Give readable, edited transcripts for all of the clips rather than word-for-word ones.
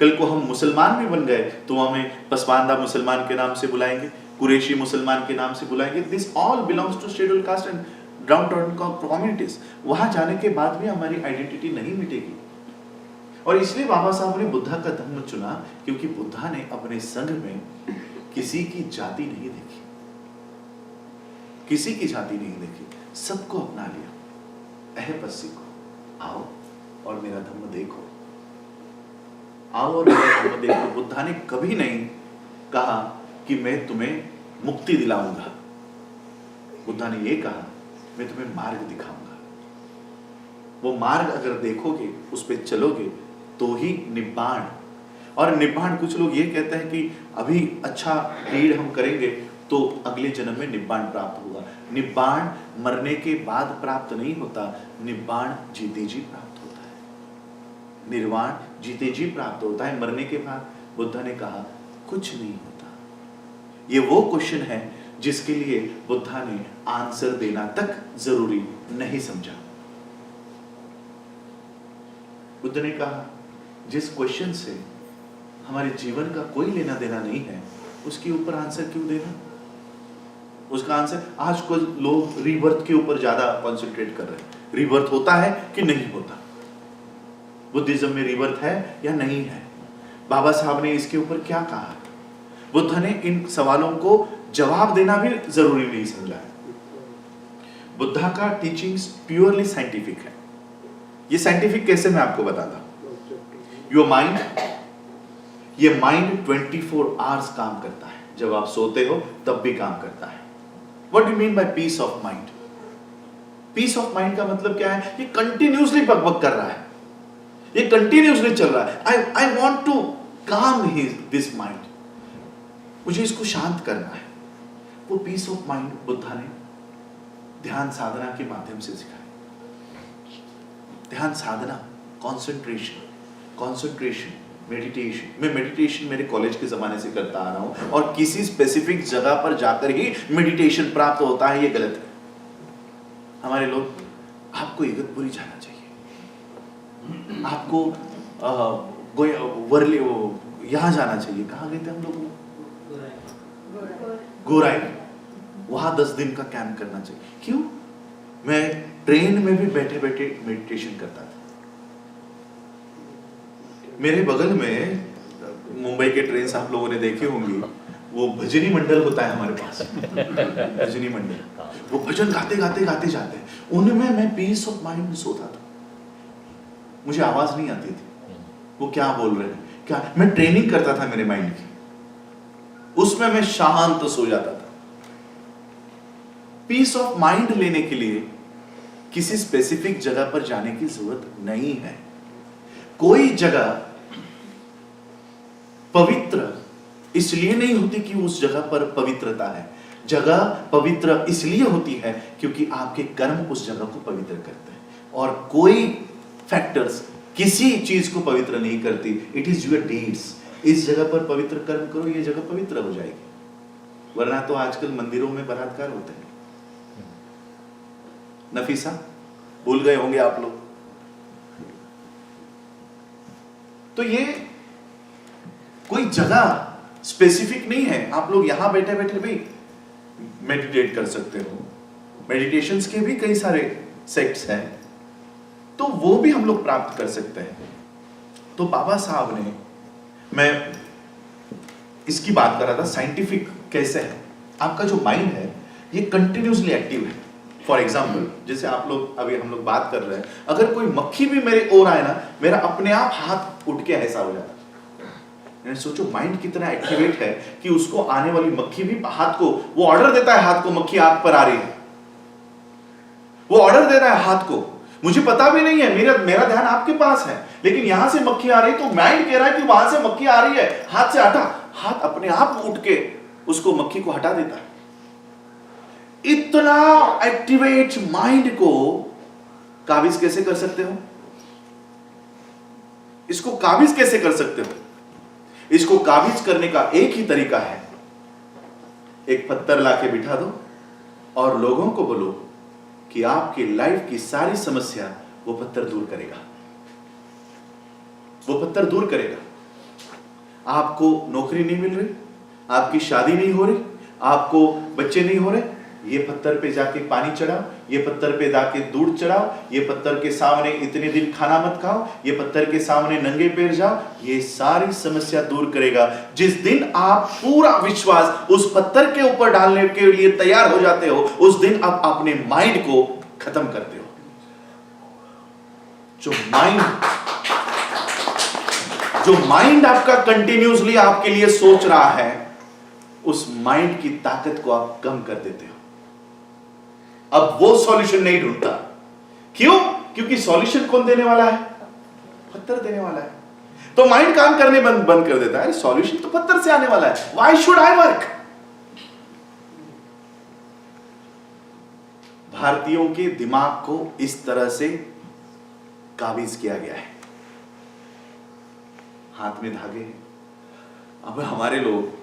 कल को हम मुसलमान भी बन गए तो हमें पसमानदा मुसलमान के नाम से बुलाएंगे, कुरैशी मुसलमान के नाम से बुलाएंगे। This all belongs to schedule caste and down town communities. वहां जाने के बाद भी हमारी आइडेंटिटी नहीं मिटेगी। और इसलिए बाबा साहब ने बुद्धा का धर्म चुना, क्योंकि बुद्धा ने अपने संघ में किसी की जाति नहीं देखी, किसी की जाति नहीं देखी, सबको अपना लिया। अह बस सीखो, आओ और मेरा धर्म देखो, आओ और मेरा धर्म देखो। बुद्धा ने कभी नहीं कहा कि मैं तुम्हें मुक्ति दिलाऊंगा। बुद्धा ने यह कहा मैं तुम्हें मार्ग दिखाऊंगा। वो मार्ग अगर देखोगे, उस पर चलोगे तो ही निब्बाण। और निब्बाण, कुछ लोग ये कहते हैं कि अभी अच्छा डीड हम करेंगे तो अगले जन्म में निब्बाण प्राप्त होगा। निब्बाण मरने के बाद प्राप्त नहीं होता, निब्बाण जीते जी प्राप्त होता है। निर्वाण जीते जी प्राप्त होता है, मरने के बाद। बुद्धा ने कहा कुछ नहीं होता। ये वो क्वेश्चन है जिसके लिए बुद्धा ने आंसर देना तक जरूरी नहीं समझा। बुद्ध ने कहा जिस क्वेश्चन से हमारे जीवन का कोई लेना देना नहीं है, उसके ऊपर आंसर क्यों देना। उसका आंसर, आज को लोग रीबर्थ के ऊपर ज्यादा कॉन्सेंट्रेट कर रहे हैं। रीबर्थ होता है कि नहीं होता, बुद्धिज्म में रीबर्थ है या नहीं है, बाबा साहब ने इसके ऊपर क्या कहा। बुद्ध ने इन सवालों को जवाब देना भी जरूरी नहीं समझा है। बुद्धा का टीचिंग्स प्योरली साइंटिफिक है। ये साइंटिफिक कैसे, मैं आपको बताता हूं। योर माइंड, ये माइंड 24 आवर्स काम करता है। जब आप सोते हो तब भी काम करता है। What do mean by peace of mind? Peace of mind का मतलब क्या है? ये कंटिन्यूसली बकबक कर रहा है, ये कंटिन्यूसली चल रहा है। आई वॉन्ट टू काम दिस माइंड, मुझे इसको शांत करना है। वो पीस ऑफ माइंड बुद्धा ने ध्यान साधना के माध्यम से सिखाया। ध्यान साधना, कंसंट्रेशन, मेडिटेशन। मैं मेडिटेशन मेरे कॉलेज के जमाने से करता आ रहा हूं, और किसी स्पेसिफिक जगह पर जाकर ही मेडिटेशन प्राप्त होता है, ये गलत है। हमारे लोग, आपको इगतपुरी जाना चाहिए, आपको वर्ली यहां जाना चाहिए। कहां गए थे हम लोग? गोराई। वहां 10 दिन का कैंप करना चाहिए। क्यों? मैं ट्रेन में भी बैठे बैठे मेडिटेशन करता था। मेरे बगल में मुंबई के ट्रेन आप लोगों ने देखे होंगे, वो भजनी मंडल होता है हमारे पास। भजनी मंडल, वो भजन गाते गाते गाते जाते हैं। उनमें मैं पीस ऑफ माइंड में सोता था, मुझे आवाज नहीं आती थी वो क्या बोल रहे हैं, क्या। मैं ट्रेनिंग करता था मेरे माइंड की, उसमें मैं शांत सो जाता था। पीस ऑफ माइंड लेने के लिए किसी स्पेसिफिक जगह पर जाने की जरूरत नहीं है। कोई जगह पवित्र इसलिए नहीं होती कि उस जगह पर पवित्रता है। जगह पवित्र इसलिए होती है क्योंकि आपके कर्म उस जगह को पवित्र करते हैं, और कोई फैक्टर्स किसी चीज को पवित्र नहीं करती। It is your deeds. इस जगह पर पवित्र कर्म करो, ये जगह पवित्र हो जाएगी। वरना तो आजकल मंदिरों में बलात्कार होते हैं। नफीसा, भूल गए होंगे आप लोग। तो ये कोई जगह स्पेसिफिक नहीं है। आप लोग यहां बैठे बैठे भी मेडिटेट कर सकते हो। मेडिटेशंस के भी कई सारे सेक्ट्स हैं, तो वो भी हम लोग प्राप्त कर सकते हैं। तो बाबा साहब ने, मैं इसकी बात कर रहा था साइंटिफिक कैसे है। आपका जो माइंड है ये कंटिन्यूसली एक्टिव है। फॉर एग्जाम्पल, जैसे आप लोग अभी हम लोग बात कर रहे हैं, अगर कोई मक्खी भी मेरे ओर आए ना, मेरा अपने आप हाथ उठ के ऐसा हो जाता है। सोचो माइंड कितना एक्टिवेट है कि उसको आने वाली मक्खी भी हाथ को, वो ऑर्डर देता है हाथ को, मक्खी आंख पर आ रही है, वो ऑर्डर दे रहा है हाथ को। मुझे पता भी नहीं है, मेरा ध्यान आपके पास है, लेकिन यहां से मक्खी आ रही, तो माइंड कह रहा है कि वहां से मक्खी आ रही है, हाथ से हटा। हाथ अपने आप उठ के उसको, मक्खी को हटा देता है। इतना एक्टिवेट माइंड को काबिज कैसे कर सकते हो? इसको काबिज कैसे कर सकते हो? इसको काबिज करने का एक ही तरीका है, एक पत्थर लाके बिठा दो और लोगों को बोलो कि आपकी लाइफ की सारी समस्या वो पत्थर दूर करेगा, वो पत्थर दूर करेगा। आपको नौकरी नहीं मिल रही, आपकी शादी नहीं हो रही, आपको बच्चे नहीं हो रहे, ये पत्थर पे जाके पानी चढ़ाओ, ये पत्थर पे जाके दूध चढ़ाओ, ये पत्थर के सामने इतने दिन खाना मत खाओ, ये पत्थर के सामने नंगे पैर जाओ, ये सारी समस्या दूर करेगा। जिस दिन आप पूरा विश्वास उस पत्थर के ऊपर डालने के लिए तैयार हो जाते हो, उस दिन आप अपने माइंड को खत्म करते हो। जो माइंड आपका कंटिन्यूसली आपके लिए सोच रहा है, उस माइंड की ताकत को आप कम कर देते हो। अब वो सॉल्यूशन नहीं ढूंढता। क्यों? क्योंकि सॉल्यूशन कौन देने वाला है? पत्थर देने वाला है। तो माइंड काम करने बंद कर देता है, सॉल्यूशन तो पत्थर से आने वाला है, व्हाई शुड आई वर्क? भारतीयों के दिमाग को इस तरह से काबिज किया गया है। हाथ में धागे, अब हमारे लोग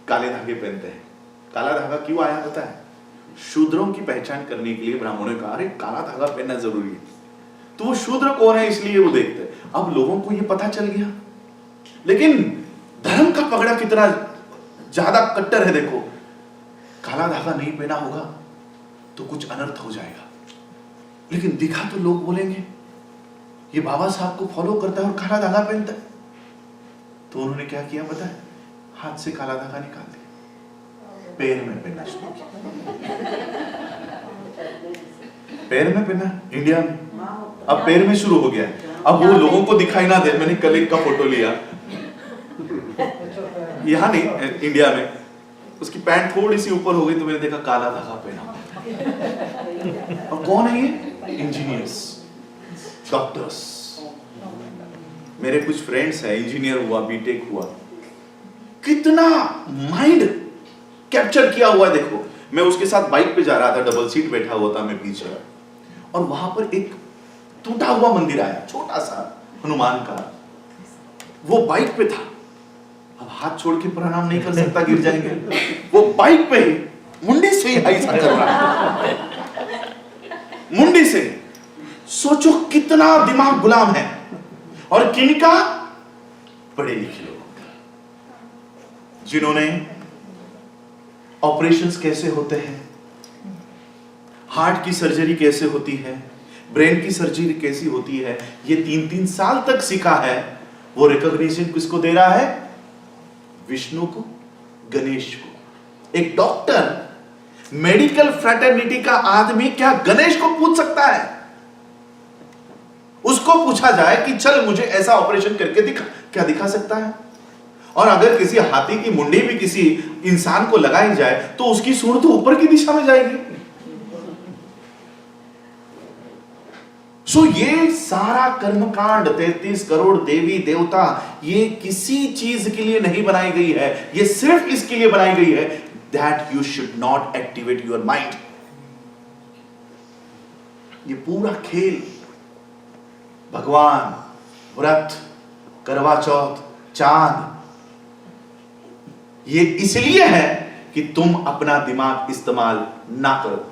काले धागे पहनते हैं। काला धागा क्यों आया पता है? शूद्रों की पहचान करने के लिए ब्राह्मणों ने कहा अरे काला धागा पहनना जरूरी है, तो वो शूद्र कौन है इसलिए वो देखते हैं। अब लोगों को ये पता चल गया, लेकिन धर्म का पगड़ा कितना ज्यादा कट्टर है। देखो, काला धागा नहीं पहना होगा तो कुछ अनर्थ हो जाएगा, लेकिन दिखा तो लोग बोलेंगे ये बाबा साहब को फॉलो करता है और काला धागा पहनता है। तो उन्होंने क्या किया पता है? हाथ से काला धागा निकाल दिया, पैर में पहनना शुरू किया। पैर में पहना इंडिया में, अब पैर में शुरू हो गया है। अब वो लोगों को दिखाई ना दे, मैंने कल एक का फोटो लिया, यहाँ नहीं इंडिया में, उसकी पैंट थोड़ी सी ऊपर हो गई तो मैंने देखा काला धागा पहना। और कौन है ये? Engineers, doctors. मेरे कुछ फ्रेंड्स हैं, इंजीनियर हुआ, बीटेक हुआ, कितना माइंड कैप्चर किया हुआ है। देखो, मैं उसके साथ बाइक पे जा रहा था, डबल सीट बैठा हुआ था मैं पीछे, और वहां पर एक टूटा हुआ मंदिर आया, छोटा सा हनुमान का, वो बाइक पे था। अब हाथ छोड़ के प्रणाम नहीं कर सकता, गिर जाएंगे। वो बाइक पे ही मुंडी से ही ऐसा कर रहा है, मुंडी से। सोचो कितना दिमाग गुलाम है, और किनका? पढ़े लिखे लोगों का, जिन्होंने ऑपरेशंस कैसे होते हैं, हार्ट की सर्जरी कैसे होती है, ब्रेन की सर्जरी कैसी होती है, ये 3-3 साल तक सीखा है। वो रिकॉग्निशन किसको दे रहा है? विष्णु को, गणेश को। एक डॉक्टर, मेडिकल फ्रेटर्निटी का आदमी क्या गणेश को पूछ सकता है? उसको पूछा जाए कि चल मुझे ऐसा ऑपरेशन करके दिखा, क्या दिखा सकता है? और अगर किसी हाथी की मुंडी भी किसी इंसान को लगाई जाए तो उसकी सूंड तो ऊपर की दिशा में जाएगी। सो ये सारा कर्मकांड, 33 करोड़ देवी देवता, ये किसी चीज के लिए नहीं बनाई गई है, ये सिर्फ इसके लिए बनाई गई है that you should not activate your mind. ये पूरा खेल, भगवान, व्रत, करवा चौथ, चांद, ये इसलिए है कि तुम अपना दिमाग इस्तेमाल ना करो,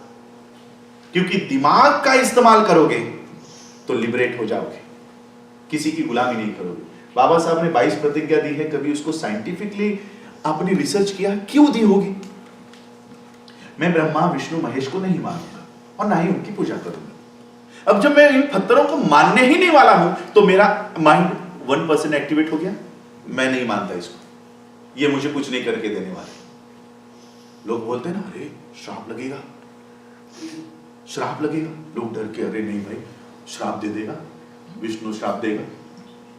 क्योंकि दिमाग का इस्तेमाल करोगे तो लिबरेट हो जाओगे, किसी की गुलामी नहीं करोगे। बाबा साहब ने 22 प्रतिज्ञा दी है, कभी उसको साइंटिफिकली आपने रिसर्च किया क्यों दी होगी? मैं ब्रह्मा विष्णु महेश को नहीं मानूंगा और ना ही उनकी पूजा करूंगा। अब जब मैं इन पत्थरों को मानने ही नहीं वाला हूं तो मेरा माइंड 1% एक्टिवेट हो गया। मैं नहीं मानता इसको, ये मुझे कुछ नहीं करके देने वाले। लोग बोलते हैं ना, अरे श्राप लगेगा, श्राप लगेगा। लोग डर के, अरे नहीं भाई, श्राप दे देगा, विष्णु श्राप देगा,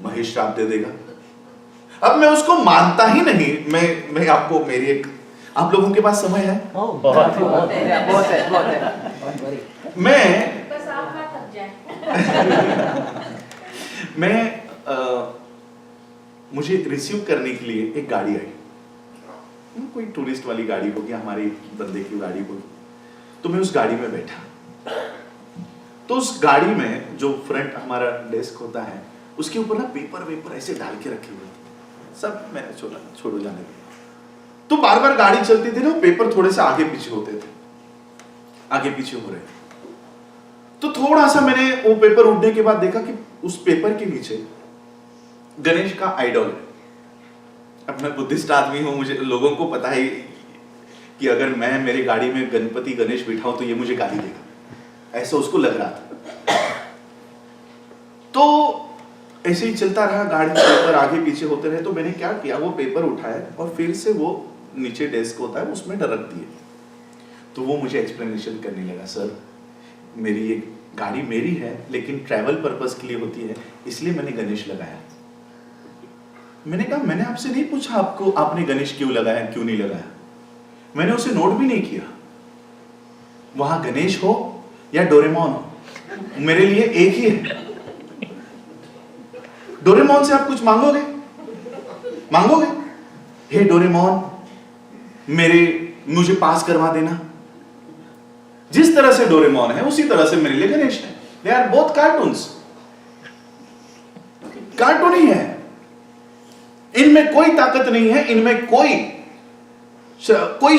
महेश श्राप दे देगा। अब मैं उसको मानता ही नहीं। मैं आपको मेरी एक, आप लोगों के पास समय है? बहुत है। मुझे रिसीव करने के लिए एक गाड़ी आई, कोई टूरिस्ट वाली गाड़ी होगी, हमारे बंदे की गाड़ी होगी। तो मैं उस गाड़ी में बैठा, तो उस गाड़ी में जो फ्रंट हमारा डेस्क होता है उसके ऊपर ना पेपर ऐसे डाल के रखे हुए थे, सब मैंने छोड़ो जाने दिया। तो बार बार गाड़ी चलती थी ना, पेपर थोड़े से आगे पीछे होते थे, आगे पीछे हो रहे थे। तो थोड़ा सा मैंने वो पेपर उड़ने के बाद देखा कि उस पेपर के नीचे गणेश का आइडल है। अब मैं बुद्धिस्ट आदमी हूँ, मुझे लोगों को पता है कि अगर मैं मेरी गाड़ी में गणपति गणेश बिठाऊं तो ये मुझे गाली देगा, ऐसा उसको लग रहा था। तो ऐसे ही चलता रहा, गाड़ी के पेपर आगे पीछे होते रहे। तो मैंने क्या किया, वो पेपर उठाया और फिर से वो नीचे डेस्क होता है उसमें रख दिए। तो वो मुझे एक्सप्लेनेशन करने लगा, सर मेरी ये गाड़ी मेरी है लेकिन ट्रैवल पर्पस के लिए होती है, इसलिए मैंने गणेश लगाया। मैंने कहा मैंने आपसे नहीं पूछा आपको आपने गणेश क्यों लगाया क्यों नहीं लगाया, मैंने उसे नोट भी नहीं किया। वहां गणेश हो या डोरेमोन हो, मेरे लिए एक ही है। डोरेमोन से आप कुछ मांगोगे, हे डोरेमोन मुझे पास करवा देना। जिस तरह से डोरेमोन है उसी तरह से मेरे लिए गणेश है। They are both cartoons, cartoon ही है, इनमें कोई ताकत नहीं है, इनमें कोई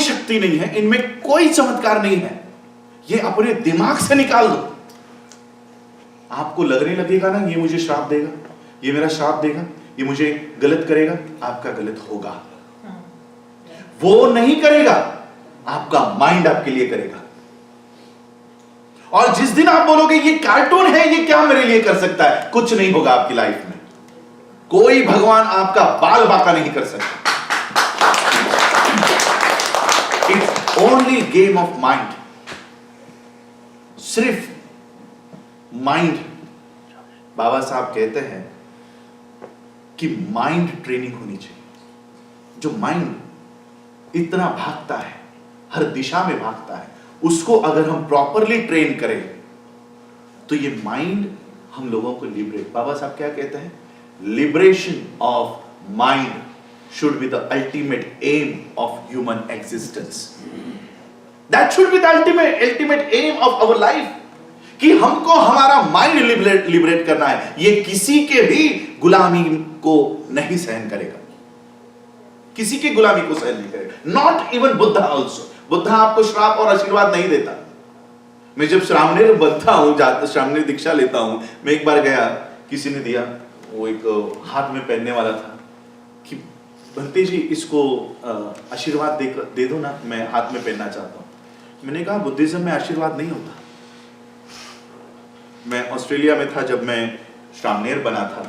शक्ति नहीं है, इनमें कोई चमत्कार नहीं है। ये अपने दिमाग से निकाल दो। आपको लगने लगेगा ना ये मुझे श्राप देगा, ये मेरा श्राप देगा, ये मुझे गलत करेगा, आपका गलत होगा। वो नहीं करेगा, आपका माइंड आपके लिए करेगा। और जिस दिन आप बोलोगे ये कार्टून है, ये क्या मेरे लिए कर सकता है, कुछ नहीं होगा आपकी लाइफ में। कोई भगवान आपका बाल बांका नहीं कर सकता। It's only game of mind, सिर्फ माइंड। बाबा साहब कहते हैं कि माइंड ट्रेनिंग होनी चाहिए। जो माइंड इतना भागता है, हर दिशा में भागता है, उसको अगर हम प्रॉपरली ट्रेन करें तो ये माइंड हम लोगों को लिबरेट। बाबा साहब क्या कहते हैं, liberation of mind should be the ultimate aim of human existence. That should be the ultimate aim of our life, कि हमको हमारा माइंड लिबरेट करना है। ये किसी के भी गुलामी को नहीं सहन करेगा, किसी की गुलामी को सहन नहीं करेगा, not even Buddha also. Buddha आपको श्राप और आशीर्वाद नहीं देता। मैं जब श्रामणेर बनता हूं, श्रामणेर दीक्षा लेता हूं, मैं एक बार गया, किसी ने दिया, वो एक हाथ में पहनने वाला था कि भंते जी इसको आशीर्वाद दे दो ना, मैं हाथ में पहनना चाहता हूं। मैंने कहा बुद्धिज्म में आशीर्वाद नहीं होता। मैं ऑस्ट्रेलिया में था जब मैं श्रामणेर बना था,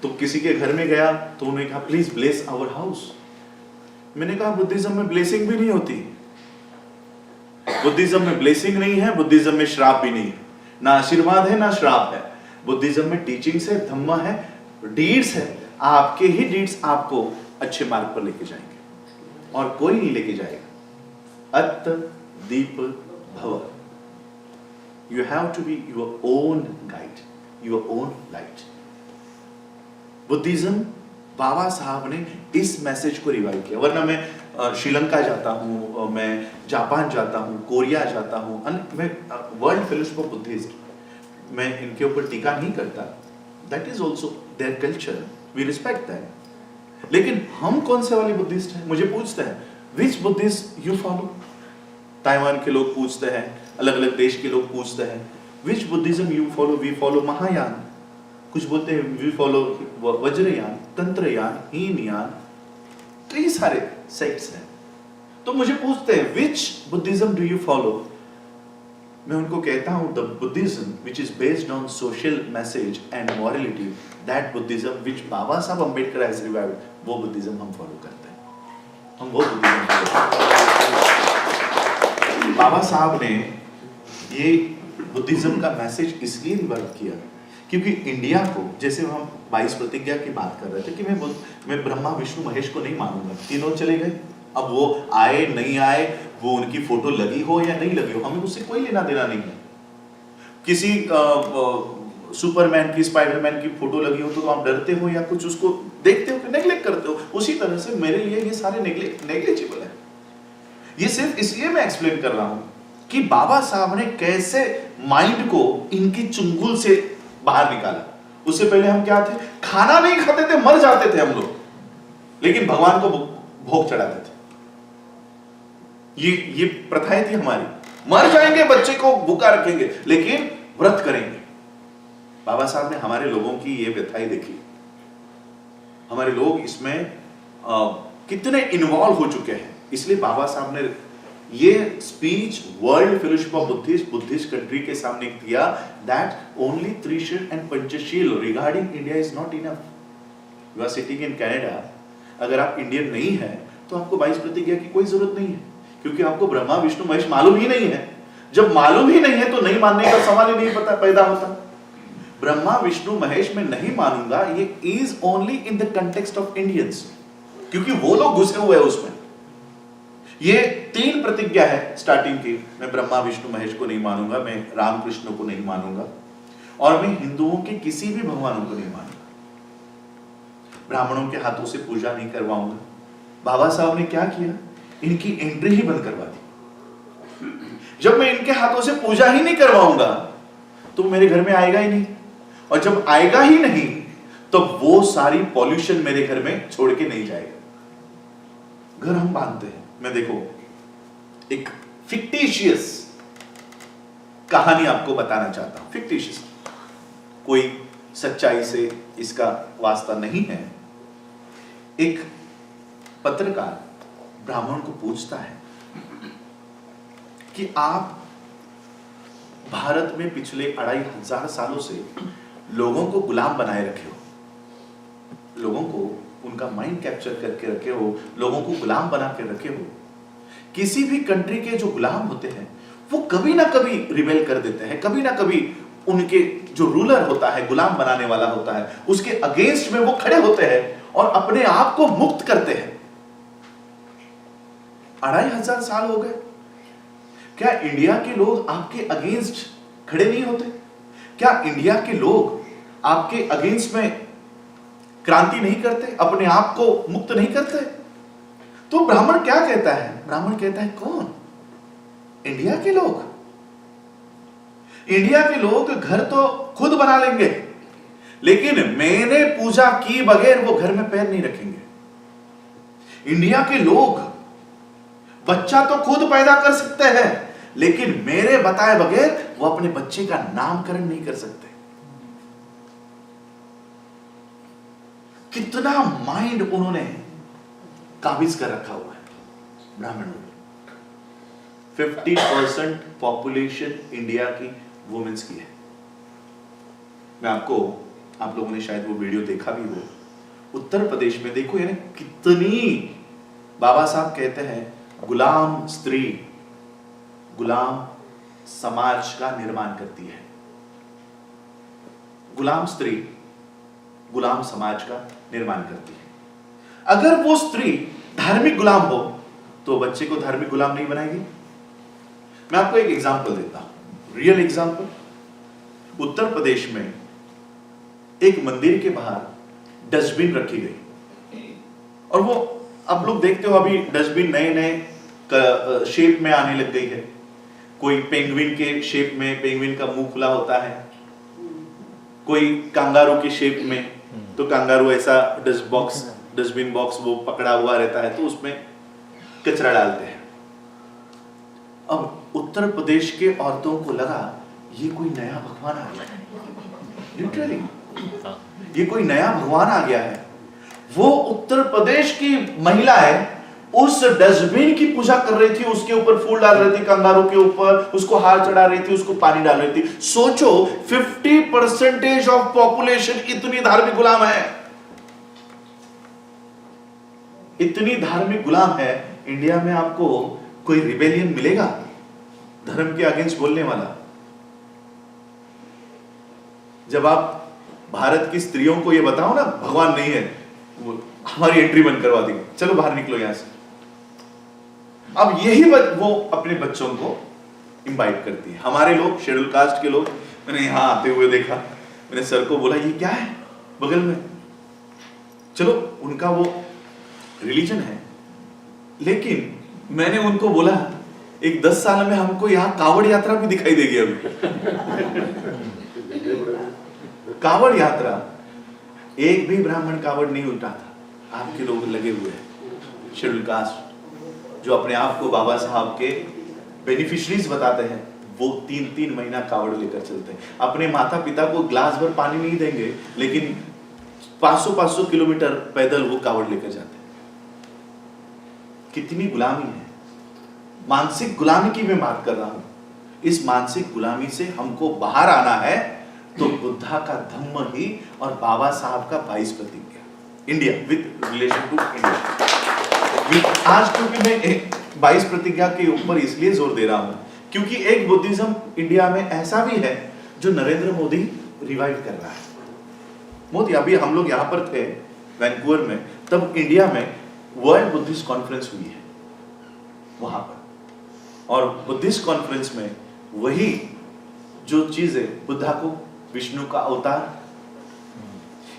तो किसी के घर में गया तो उन्होंने कहा प्लीज ब्लेस आवर हाउस। मैंने कहा बुद्धिज्म में ब्लेसिंग भी नहीं होती, बुद्धिज्म में ब्लेसिंग नहीं है, बुद्धिज्म में श्राप भी नहीं है, ना आशीर्वाद है ना श्राप है। बुद्धिज्म में टीचिंग्स है, धम्मा है, डीड्स है। आपके ही डीड्स आपको अच्छे मार्ग पर लेके जाएंगे और कोई नहीं लेके जाएगा। अत्त दीप भव, you have to be your own guide, your own light. Buddhism, Baba साहब ने इस मैसेज को रिवाइव किया। वरना मैं श्रीलंका जाता हूँ, मैं जापान जाता हूँ, कोरिया जाता हूँ, मैं वर्ल्ड फेलोशिप ऑफ बुद्धिस्ट, मैं इनके ऊपर टीका नहीं करता। That is also their culture, we respect that. लेकिन हम कौन से वाले बुद्धिस्ट हैं? मुझे पूछते हैं विच बुद्धिस्ट यू फॉलो। ताइवान के लोग पूछते हैं, अलग अलग देश के लोग पूछते हैं which Buddhism you follow. We follow Mahayana, कुछ बोलते हैं वी फॉलो वज्रयान, तंत्रयान, हीनयान, कई सारे सेक्ट्स हैं। तो मुझे पूछते हैं which Buddhism do you follow. मैं उनको कहता हूं the Buddhism which is based on social message and morality, that Buddhism which Baba Saheb Ambedkar has revived, वो बुद्धिज्म हम फॉलो करते हैं। हम वो बुद्धिज्म फॉलो करते हैं। बाबा साहब ने ये बुद्धिज्म का मैसेज इसलिए रिवाइव किया क्योंकि इंडिया को, जैसे हम 22 प्रतिज्ञा की बात कर रहे थे कि मैं ब्रह्मा विष्णु महेश को नहीं मानूंगा, तीनों चले गए। अब वो आए नहीं आए, वो उनकी फोटो लगी हो या नहीं लगी हो, हमें उससे कोई लेना देना नहीं है। किसी सुपरमैन की, स्पाइडरमैन की फोटो लगी हो तो आप डरते हो या कुछ उसको देखते हो कि नेग्लेक्ट करते हो। उसी तरह से मेरे लिए ये सारे नेग्लिजिबल है। ये सिर्फ इसलिए मैं एक्सप्लेन कर रहा हूं कि बाबा साहब ने कैसे माइंड को इनकी चुंगल से बाहर निकाला। उससे पहले हम क्या थे, खाना नहीं खाते थे, मर जाते थे हम लोग, लेकिन भगवान को भोग चढ़ाते थे। ये प्रथाएं थी हमारी, मर जाएंगे, बच्चे को भूखा रखेंगे लेकिन व्रत करेंगे। बाबा साहब ने हमारे लोगों की ये व्यथाएं देखी। हमारे लोग इसमें कितने इन्वॉल्व हो चुके हैं। इसलिए बाबा साहब ने ये speech world fellowship of Buddhist country के सामने दिया, that only trishul and Panchsheel regarding India is not enough. You are sitting in Canada, अगर आप इंडियन नहीं है तो आपको 22 प्रतिज्ञा की कोई जरूरत नहीं है, क्योंकि आपको ब्रह्मा विष्णु महेश मालूम ही नहीं है। जब मालूम ही नहीं है तो नहीं मानने का सवाल ही नहीं पता पैदा होता। ब्रह्मा विष्णु महेश में नहीं मानूंगा, ये is only in the context of Indians, क्योंकि वो लोग घुसे हुए हैं उसमें। ये 3 प्रतिज्ञा है स्टार्टिंग की, मैं ब्रह्मा विष्णु महेश को नहीं मानूंगा, मैं राम कृष्ण को नहीं मानूंगा, और मैं हिंदुओं के किसी भी भगवानों को नहीं मानूंगा, ब्राह्मणों के हाथों से पूजा नहीं करवाऊंगा। बाबा साहब ने क्या किया, इनकी एंट्री ही बंद करवा दी। जब मैं इनके हाथों से पूजा ही नहीं करवाऊंगा तो मेरे घर में आएगा ही नहीं, और जब आएगा ही नहीं तो वो सारी पॉल्यूशन मेरे घर में छोड़ के नहीं जाएगा। घर हम बांधते हैं। मैं देखो एक फिक्टिशियस कहानी आपको बताना चाहता हूं, फिक्टिशियस, कोई सच्चाई से इसका वास्ता नहीं है। एक पत्रकार ब्राह्मण को पूछता है कि आप भारत में पिछले 2500 सालों से लोगों को गुलाम बनाए रखे हो, लोगों को उनका माइंड कैप्चर करके रखे हो, लोगों को गुलाम बना के रखे हो। किसी भी कंट्री के जो गुलाम होते हैं वो कभी ना कभी रिबेल कर देते हैं, कभी ना कभी उनके जो रूलर होता है, गुलाम बनाने वाला होता है, उसके अगेंस्ट में वो खड़े होते हैं और अपने आप को मुक्त करते हैं। 2500 साल हो गए, क्या इंडिया के लोग आपके अगेंस्ट खड़े नहीं होते? क्या इंडिया के लोग आपके अगेंस्ट में क्रांति नहीं करते, अपने आप को मुक्त नहीं करते? तो ब्राह्मण क्या कहता है? ब्राह्मण कहता है कौन? इंडिया के लोग। इंडिया के लोग घर तो खुद बना लेंगे, लेकिन मैंने पूजा की बगैर वो घर में पैर नहीं रखेंगे। इंडिया के लोग बच्चा तो खुद पैदा कर सकते हैं, लेकिन मेरे बताए बगैर वो अपने बच्चे का नामकरण नहीं कर सकते। कितना माइंड उन्होंने काबिज कर रखा हुआ है ब्राह्मण लोग। 50% पॉपुलेशन इंडिया की वुमेन्स की है। मैं आप लोगों ने शायद वो वीडियो देखा भी हो। उत्तर प्रदेश में देखो यानी कितनी, बाबा साहब कहते हैं गुलाम स्त्री गुलाम समाज का निर्माण करती है। गुलाम स्त्री गुलाम समाज का निर्माण करती है। अगर वो स्त्री धार्मिक गुलाम हो तो बच्चे को धार्मिक गुलाम नहीं बनाएगी। मैं आपको एक एग्जांपल देता हूं, रियल एग्जांपल। उत्तर प्रदेश में एक मंदिर के बाहर डस्टबिन रखी गई, और वो आप लोग देखते हो अभी डस्टबिन नए नए शेप में आने लग गई है। कोई पेंगुइन के शेप में, पेंगुइन का मुंह खुला होता है, कोई कांगारू के शेप में, तो कांगारू ऐसा डस्टबिन बॉक्स वो पकड़ा हुआ रहता है, तो उसमें कचरा डालते हैं। अब उत्तर प्रदेश के औरतों को लगा ये कोई नया भगवान आ गया है, लिटरली ये कोई नया भगवान आ गया है। वो उत्तर प्रदेश की महिला है, उस डस्टबिन की पूजा कर रही थी, उसके ऊपर फूल डाल रही थी, कंगारू के ऊपर उसको हार चढ़ा रही थी, उसको पानी डाल रही थी। सोचो 50% ऑफ पॉपुलेशन इतनी धार्मिक गुलाम है, इतनी धार्मिक गुलाम है। इंडिया में आपको कोई रिबेलियन मिलेगा धर्म के अगेंस्ट बोलने वाला? जब आप भारत की स्त्रियों को ये बताओ ना भगवान नहीं है, वो हमारी एंट्री बंद करवा देंगे, चलो बाहर निकलो यहां से। अब यही वो अपने बच्चों को इनवाइट करती है। हमारे लोग शेड्यूल कास्ट के लोग, मैंने यहां आते हुए देखा, मैंने सर को बोला ये क्या है बगल में, चलो उनका वो रिलीजन है, लेकिन मैंने उनको बोला एक 10 साल में हमको यहाँ कावड़ यात्रा भी दिखाई देगी। अभी कावड़ यात्रा, एक भी ब्राह्मण कावड़ नहीं उठा था। आपके लोग लगे हुए हैं शेड्यूल कास्ट, जो अपने आप को बाबा साहब के बेनिफिशरीज बताते हैं, वो 3-3 महीना कावड़ लेकर चलते हैं। अपने माता पिता को ग्लास भर पानी नहीं देंगे, लेकिन 500-500 किलोमीटर पैदल वो कावड़ लेकर जाते हैं। कितनी गुलामी है, मानसिक गुलामी की मैं बात कर रहा हूं। इस मानसिक गुलामी से हमको बाहर आना है तो बुद्धा का धम्म ही और बाबा साहब का 22 प्रतिज्ञा, India with relation to India. आज क्योंकि मैं 22 प्रतिज्ञा के ऊपर इसलिए जोर दे रहा हूं क्योंकि एक बुद्धिज्म इंडिया में ऐसा भी है जो नरेंद्र मोदी रिवाइव कर रहा है। मोदी, अभी हम लोग यहां पर थे वैंकूवर में, तब इंडिया में वर्ल्ड बुद्धिस्ट कॉन्फ्रेंस हुई है वहां पर, और बुद्धिस्ट कॉन्फ्रेंस में वही जो चीजें बुद्धा को विष्णु का अवतार,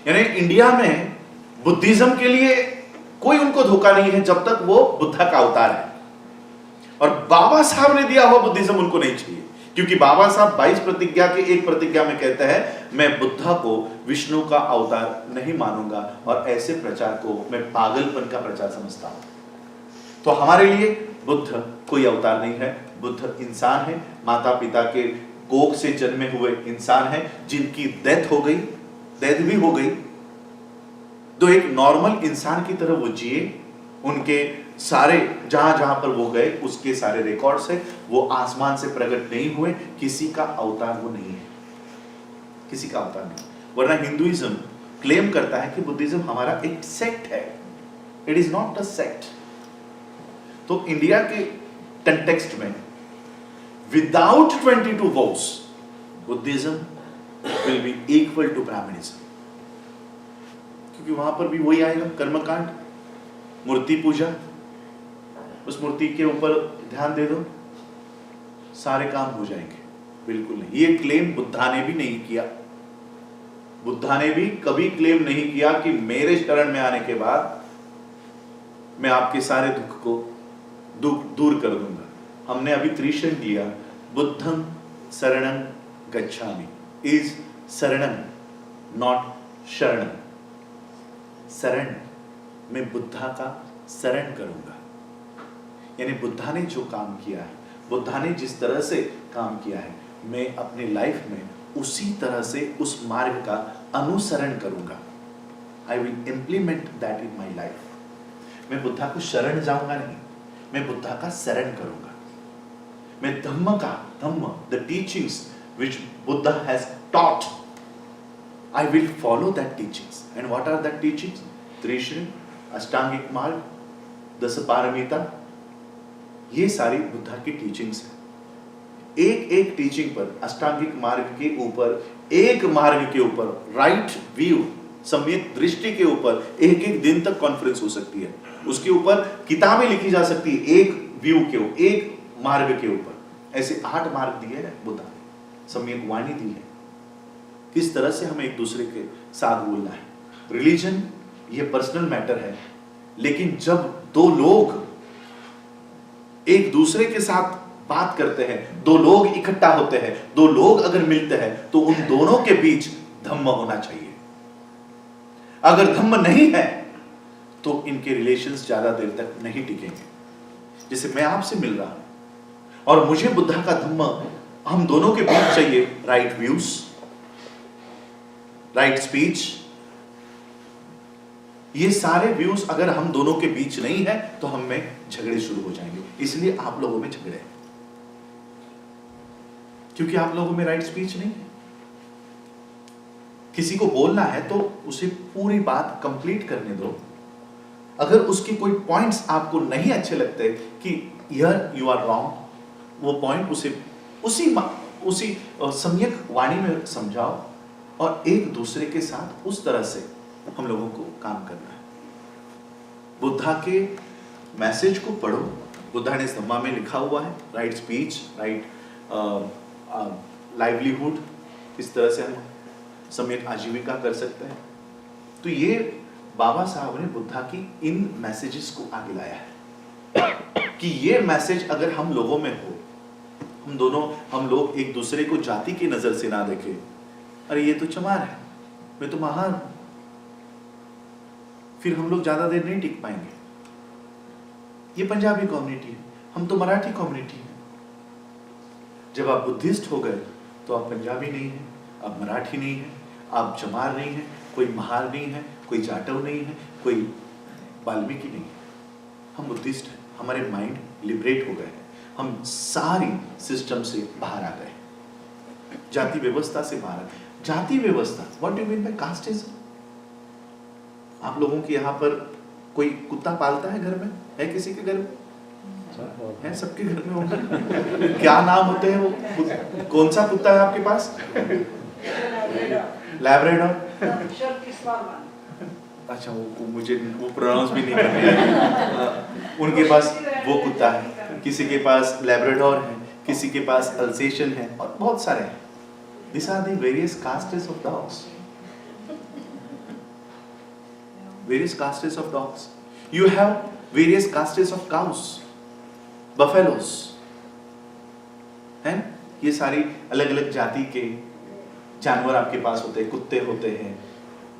यानी इंडिया में बुद्धिज्म के लिए कोई उनको धोखा नहीं है जब तक वो बुद्धा का अवतार है, और बाबा साहब ने दिया हुआ बुद्धिज्म उनको नहीं चाहिए, क्योंकि बाबा साहब 22 प्रतिज्ञा के एक प्रतिज्ञा में कहते हैं मैं बुद्धा को विष्णु का अवतार नहीं मानूंगा और ऐसे प्रचार को मैं पागलपन का प्रचार समझता हूं। तो हमारे लिए बुद्ध कोई अवतार नहीं है, बुद्ध इंसान है, माता पिता के कोख से जन्मे हुए इंसान है जिनकी डेथ हो गई, डेथ भी हो गई, तो एक नॉर्मल इंसान की तरह वो जिए, उनके सारे जहां जहां पर वो गए उसके सारे रिकॉर्ड्स है, वो आसमान से प्रकट नहीं हुए, किसी का अवतार वो नहीं है, किसी का अवतार नहीं। वरना हिंदुइज्म क्लेम करता है कि बुद्धिज्म हमारा एक सेक्ट है, it is not a sect. तो इंडिया के कंटेक्स्ट में without 22 vows Buddhism will be equal to Brahmanism, क्योंकि वहां पर भी वही आएगा, कर्मकांड, मूर्ति पूजा, उस मूर्ति के ऊपर ध्यान दे दो सारे काम हो जाएंगे। बिल्कुल नहीं, ये क्लेम बुद्धा ने भी नहीं किया। बुद्धा ने भी कभी क्लेम नहीं किया कि मेरे शरण में आने के बाद मैं आपके सारे दुख को दूर कर दूंगा। हमने अभी त्रिशरण लिया, बुद्धं शरणं गच्छामि, इज शरणं नॉट शरणं। शरण, मैं बुद्धा का शरण करूंगा, यानी बुद्धा ने जो काम किया है, बुद्धा ने जिस तरह से काम किया है, मैं अपनी लाइफ में उसी तरह से उस मार्ग का अनुसरण करूंगा। I will implement that in my life. मैं बुद्धा को शरण जाऊंगा नहीं, मैं बुद्धा का शरण करूंगा। मैं Dhamma the teachings which Buddha has taught, I will follow that teachings. And what are that teachings? Trisharan, Ashtangik Marg, 10 Paramita, ये सारी बुद्धा की टीचिंग्स है। एक एक टीचिंग पर, अष्टांगिक मार्ग के ऊपर, एक मार्ग के ऊपर, राइट व्यू, सम्यक दृष्टि के ऊपर एक एक दिन तक कॉन्फ्रेंस हो सकती है, उसके ऊपर किताबें लिखी जा सकती है, एक व्यू के, एक मार्ग के ऊपर। ऐसे 8 मार्ग दिए हैं बुद्धा ने, सम्यक वाणी दी है, किस तरह से हमें एक दूसरे के साथ बोलना है। रिलीजन ये पर्सनल मैटर है, लेकिन जब दो लोग एक दूसरे के साथ बात करते हैं, दो लोग इकट्ठा होते हैं, दो लोग अगर मिलते हैं, तो उन दोनों के बीच धम्म होना चाहिए। अगर धम्म नहीं है तो इनके रिलेशंस ज्यादा देर तक नहीं टिकेंगे। जैसे मैं आपसे मिल रहा हूं और मुझे बुद्धा का धम्म, हम दोनों के बीच चाहिए राइट व्यूज, राइट स्पीच। ये सारे व्यूज अगर हम दोनों के बीच नहीं है तो हम में झगड़े शुरू हो जाएंगे। इसलिए आप लोगों में झगड़े हैं, क्योंकि आप लोगों में राइट स्पीच नहीं है। किसी को बोलना है तो उसे पूरी बात कंप्लीट करने दो। अगर उसके कोई पॉइंट्स आपको नहीं अच्छे लगते कि हियर यू आर रॉन्ग, वो पॉइंट उसे उसी सम्यक वाणी में समझाओ और एक दूसरे के साथ उस तरह से हम लोगों को काम करना है। बुद्धा के मैसेज को पढ़ो, बुद्धा ने धम्मा में लिखा हुआ है, राइट स्पीच, राइट लाइवलीहुड, इस तरह से हम सम्यक आजीविका कर सकते हैं। तो ये बाबा साहब ने बुद्धा की इन मैसेजेस को आगे लाया है कि ये मैसेज अगर हम लोगों में हो, हम लोग एक दूसरे को जाति की नजर से ना देखें, अरे ये तो चमार है, मैं तो महान हूं, फिर हम लोग ज्यादा देर नहीं टिक पाएंगे। ये पंजाबी कम्युनिटी है, हम तो मराठी कम्युनिटी है। जब आप बुद्धिस्ट हो गए तो आप पंजाबी नहीं है, आप मराठी नहीं है, आप चमार नहीं है, कोई महार नहीं है, कोई जाटव नहीं है, कोई वाल्मीकि नहीं है। हम बुद्धिस्ट हैं, हमारे माइंड लिबरेट हो गए, हम सारी सिस्टम से बाहर आ गए, जाति व्यवस्था से बाहर आ गए। जाति व्यवस्था, what do you mean by casteism? आप लोगों के यहाँ पर कोई कुत्ता पालता है घर में? है किसी के घर में? है, सबके घर में होंगे। क्या नाम होते हैं वो? कौन सा कुत्ता है आपके पास? लैब्राडोर। अच्छा, वो मुझे वो प्रोनाउंस भी नहीं करते। उनके पास वो कुत्ता है, किसी के पास लैब्राडोर है, किसी के पास अल्सेशियन है, और बहुत सारे हैं। These are the various castes of dogs. Various castes of dogs. You have various castes of cows, buffaloes. हैं? ये सारी अलग अलग जाति के जानवर आपके पास होते हैं, कुत्ते होते हैं,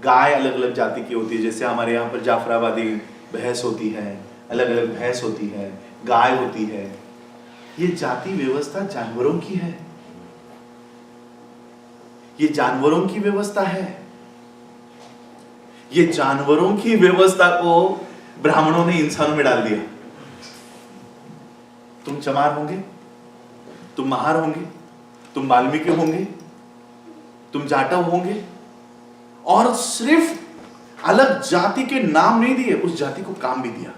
गाय अलग अलग जाति की होती है। जैसे हमारे यहाँ पर जाफराबादी भैंस होती है, अलग अलग भैंस होती है, गाय होती है। ये जाति व्यवस्था जानवरों की है, ये जानवरों की व्यवस्था है। ये जानवरों की व्यवस्था को ब्राह्मणों ने इंसानों में डाल दिया। तुम चमार होंगे, तुम महार होंगे, तुम वाल्मीकि होंगे, तुम जाटव होंगे, और सिर्फ अलग जाति के नाम नहीं दिए, उस जाति को काम भी दिया।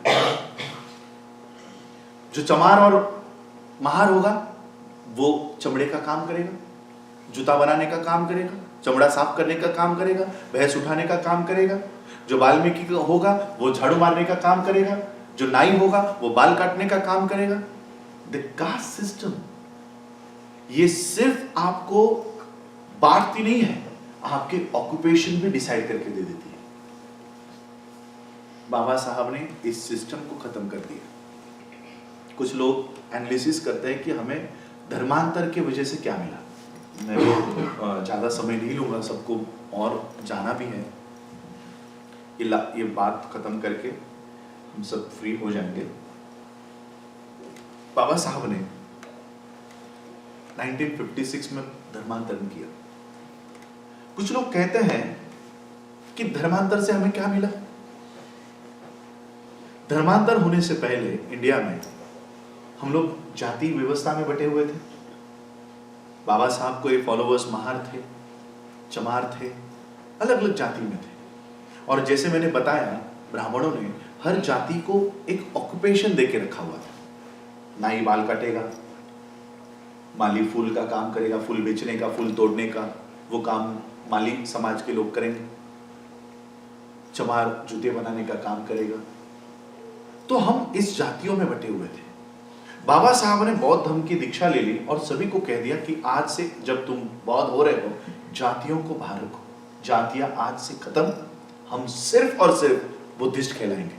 जो चमार और महार होगा वो चमड़े का काम करेगा, जूता बनाने का काम करेगा, चमड़ा साफ करने का काम करेगा, भैंस उठाने का काम करेगा। जो वाल्मीकि होगा वो झाड़ू मारने का काम करेगा, जो नाई होगा वो बाल काटने का काम करेगा। द कास्ट सिस्टम ये सिर्फ आपको बांटती नहीं है, आपके ऑक्यूपेशन भी डिसाइड करके दे देती है। बाबा साहब ने इस सिस्टम को खत्म कर दिया। कुछ लोग एनालिसिस करते हैं कि हमें धर्मांतर की वजह से क्या मिला। मैं ज़्यादा समय नहीं लूँगा, सबको और जाना भी है। ये बात खत्म करके हम सब फ्री हो जाएंगे। बाबा साहब ने 1956 में धर्मांतरण किया। कुछ लोग कहते हैं कि धर्मांतर से हमें क्या मिला। धर्मांतर होने से पहले इंडिया में हम लोग जाति व्यवस्था में बटे हुए थे। बाबा साहब को एक फॉलोवर्स महार थे, चमार थे, अलग अलग जाति में थे। और जैसे मैंने बताया, ब्राह्मणों ने हर जाति को एक ऑक्यूपेशन देके रखा हुआ था। नाई बाल काटेगा, माली फूल का काम करेगा, फूल बेचने का, फूल तोड़ने का, वो काम माली समाज के लोग करेंगे। चमार जूते बनाने का काम करेगा। तो हम इस जातियों में बटे हुए थे। बाबा साहब ने बौद्ध धर्म की दीक्षा ले ली और सभी को कह दिया कि आज से जब तुम बौद्ध हो रहे हो, जातियों को बाहर रखो, जातियां आज से खत्म, हम सिर्फ और सिर्फ बुद्धिस्ट कहलाएंगे,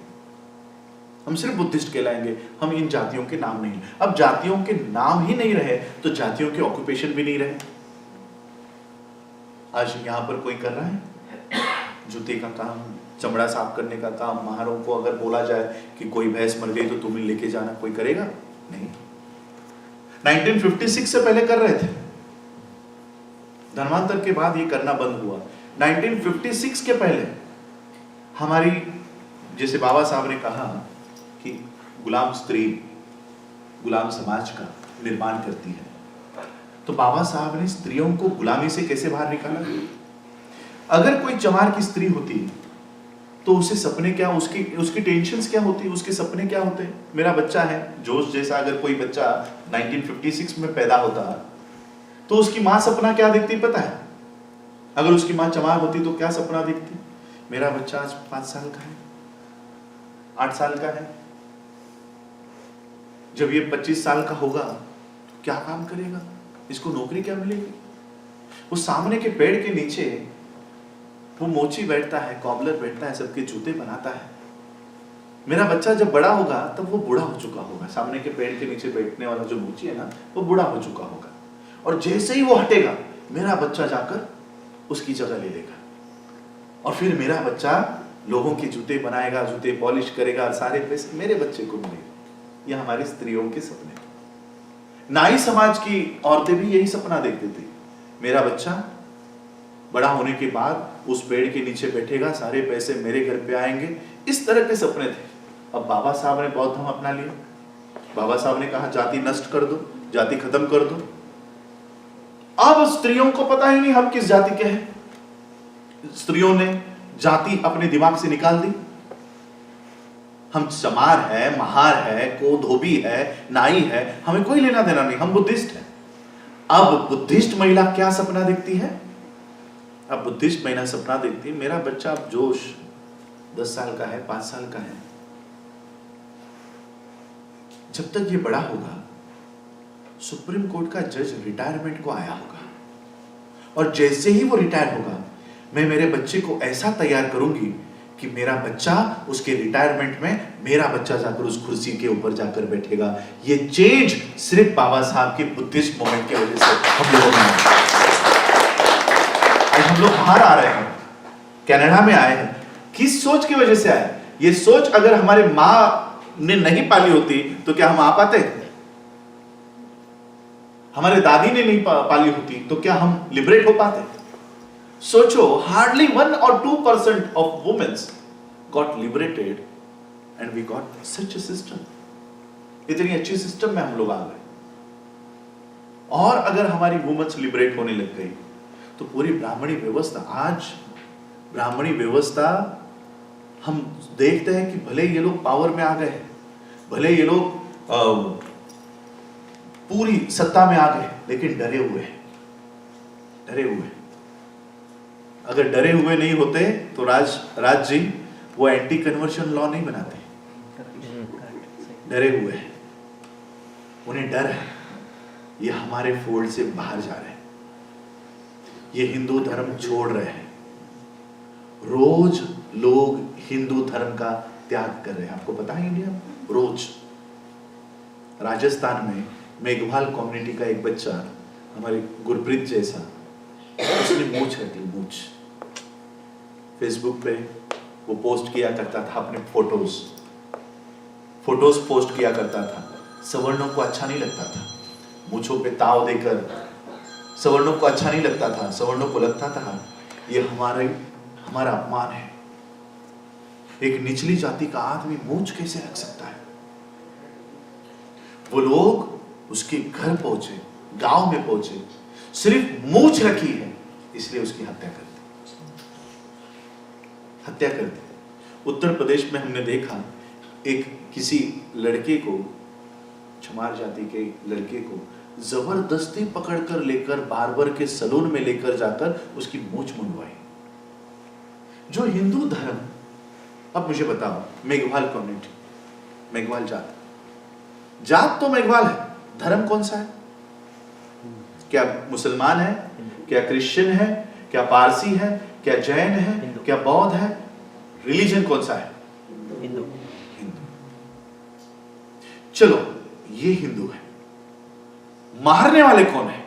हम सिर्फ बुद्धिस्ट कहलाएंगे, हम इन जातियों के नाम नहीं। अब जातियों के नाम ही नहीं रहे तो जातियों के ऑक्यूपेशन भी नहीं रहे। आज यहां पर कोई कर रहा है जूते का काम, चमड़ा साफ करने का काम। महारों को अगर बोला जाए कि कोई भैंस मर गई तो तुम्हें लेके जाना, कोई करेगा नहीं। 1956 से पहले कर रहे थे, धर्मांतर के बाद ये करना बंद हुआ। 1956 के पहले हमारी, जैसे बाबा साहब ने कहा कि गुलाम स्त्री गुलाम समाज का निर्माण करती है, तो बाबा साहब ने स्त्रियों को गुलामी से कैसे बाहर निकाला। अगर कोई चमार की स्त्री होती तो उसे सपने क्या, उसकी टेंशन्स क्या होती, उसके सपने क्या होते। मेरा बच्चा है जोश जैसा, अगर कोई बच्चा 1956 में पैदा होता तो उसकी माँ सपना क्या देखती पता है। अगर उसकी माँ चमार होती तो क्या सपना देखती, मेरा बच्चा आज 5 साल का है, 8 साल का है, जब ये 25 साल का होगा तो क्या काम करेगा, इसको नौकरी क्या मिलेगी। वो सामने के पेड़ के नीचे वो मोची बैठता है, कॉबलर बैठता है, सबके जूते बनाता है। मेरा बच्चा जब बड़ा होगा तब वो बूढ़ा हो चुका होगा, सामने के पेड़ के नीचे बैठने वाला जो मोची है ना, वो बूढ़ा हो चुका होगा। और जैसे ही वो हटेगा, मेरा बच्चा जाकर उसकी जगह ले लेगा, और फिर मेरा बच्चा लोगों के जूते बनाएगा, जूते पॉलिश करेगा, सारे पैसे मेरे बच्चे को मिलेगा। ये हमारी स्त्रियों के सपने। नाई समाज की औरतें भी यही सपना देखती थी, मेरा बच्चा बड़ा होने के बाद उस पेड़ के नीचे बैठेगा, सारे पैसे मेरे घर पे आएंगे। इस तरह के सपने थे। अब बाबा साहब ने बौद्ध धर्म अपना लिया, बाबा साहब ने कहा जाति नष्ट कर दो, जाति खत्म कर दो। अब स्त्रियों को पता ही नहीं हम किस जाति के हैं। स्त्रियों ने जाति अपने दिमाग से निकाल दी। हम चमार है, महार है, को धोबी है, नाई है, हमें कोई लेना देना नहीं, हम बुद्धिस्ट हैं। अब बुद्धिस्ट महिला क्या सपना देखती है? अब बुद्धिस्ट महिला सपना देखती है मेरा बच्चा अब जोश 10 साल का है, 5 साल का है, जब तक ये बड़ा होगा सुप्रीम कोर्ट का जज रिटायरमेंट को आया होगा, और जैसे ही वो रिटायर होगा मैं मेरे बच्चे को ऐसा तैयार करूंगी कि मेरा बच्चा उसके रिटायरमेंट में मेरा बच्चा जाकर उस कुर्सी के ऊपर जाकर बैठेगा। ये चेंज सिर्फ बाबा साहब के बुद्धिस्ट मोमेंट की वजह से हम लोगों में आज हम लोग बाहर आ रहे हैं, कनाडा में आए हैं। किस सोच की वजह से आए? ये सोच अगर हमारे माँ ने नहीं पाली होती तो क्या हम आ पाते? हमारे दादी ने नहीं पाली होती तो क्या हम लिबरेट हो पाते? सोचो, hardly 1 or 2% of women got liberated and we got such a system. इतनी अच्छी सिस्टम में हम लोग आ गए। और अगर हमारी वुमेन्स लिबरेट होने लग गई तो पूरी ब्राह्मणी व्यवस्था, आज ब्राह्मणी व्यवस्था हम देखते हैं कि भले ये लोग पावर में आ गए हैं, भले ये लोग पूरी सत्ता में आ गए, लेकिन डरे हुए हैं, डरे हुए हैं। अगर डरे हुए नहीं होते तो राज जी वो एंटी कन्वर्शन लॉ नहीं बनाते। डरे हुए हैं, उन्हें डर है ये हमारे फोल्ड से बाहर जा रहे हैं, ये हिंदू धर्म छोड़ रहे हैं। रोज लोग हिंदू धर्म का त्याग कर रहे हैं, आपको पता है इंडिया में रोज। राजस्थान में मेघवाल कम्युनिटी का एक बच्चा, हमारे गुरप्रीत जैसा, उसने मूंछ रखी, मूंछ। फेसबुक पे वो पोस्ट किया करता था अपने फोटोज पोस्ट किया करता था। सवर्णों को अच्छा नहीं लगता था, मूंछों पे ताव देकर सवर्णों को अच्छा नहीं लगता था। सवर्णों को लगता था ये हमारा अपमान है, एक निचली जाति का आदमी मूंछ कैसे रख सकता है। वो लोग उसके घर पहुंचे, गांव में पहुंचे, सिर्फ मूंछ रखी है इसलिए उसकी हत्या कर दी। उत्तर प्रदेश में हमने देखा एक किसी लड़के को, चमार जाति के लड़के को जबरदस्ती पकड़कर लेकर बार्बर के सलून में लेकर जाकर उसकी मूंछ मुंडवाई। जो हिंदू धर्म, अब मुझे बताओ, मेघवाल कम्युनिटी, मेघवाल जात तो मेघवाल है, धर्म कौन सा है? क्या मुसलमान है, क्या क्रिश्चियन है, क्या पारसी है, क्या जैन है, क्या बौद्ध है? रिलीजन कौन सा है? हिंदू। चलो ये हिंदू है, मारने वाले कौन है?